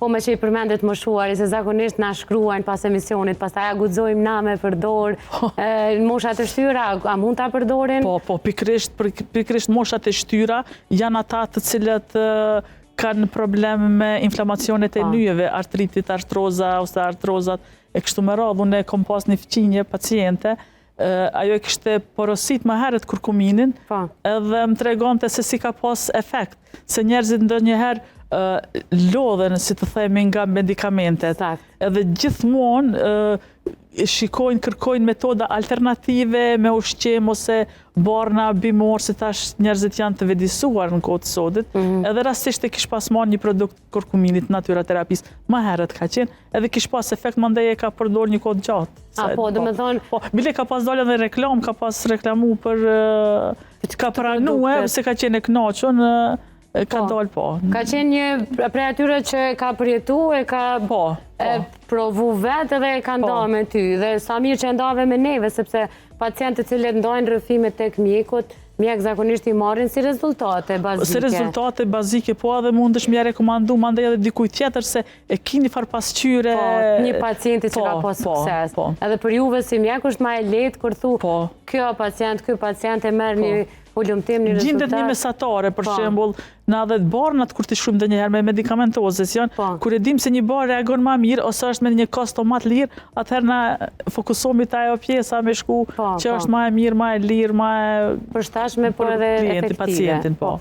Po me që i përmendet më shuari, se zakonisht na shkruajnë pas emisionit, pastaj a guxojmë na me përdor, moshat e shtyra, a mund ta përdorin? Po, pikërisht moshat e shtyra janë ata të cilët kanë probleme me inflamacionet e nyjeve, artritit, artroza, ose artrozat, e kështu me radhë. Unë kom pas një fëqinje paciente, ajo e kishte porosit më herët kurkuminin, edhe më tregonte se si ka pas efekt, se njerëzit ndonjëherë lodhen, si të themi, nga medikamentet. Edhe gjithmonë kërkojnë metoda alternative me ushqim ose barna bimor, se tash njerëzit janë të vedisuar në kohë të sodit. Edhe rastisht e kish pas marrë një produkt kurkuminit natyroterapisë, më herët ka qenë, edhe kish pas efekt, mandej e ka përdor një kohë gjatë. Po, do me thonë... Po, bile ka pas dalë edhe reklam, ka pas reklamu për... ka pranue, se ka qenë e knaqën, ka dalë po. Ka qenë një prej atyre që ka përjetu, e ka provu vetë edhe e ka ndarë me ty. Dhe sa mirë që ndave me neve, sepse pacientët cilët ndajnë rrëfime tek mjekut, mjek zakonisht i marrin si rezultate bazike. Si rezultate bazike, po edhe mund është mja rekomandu, mandej edhe dikuj tjetër se e kini farë pasqyre. Një pacienti që ka pas sukses. Edhe për juve si mjek është ma e letë kur thu, kjo pacient e merë një ullumtim, një rezultat. Gjindet një mesatare, për shembull, na dhe barnat kur të shumë dhe njëherë me medikamentozes janë, kur e dim se një bar reagon ma mirë, ose është me një kostomat lirë, atëherë na fokusomi të ajo pjesa me shku që është ma e mirë, ma e lirë, ma e përshtatshme, por edhe efektive. Pacientin, po.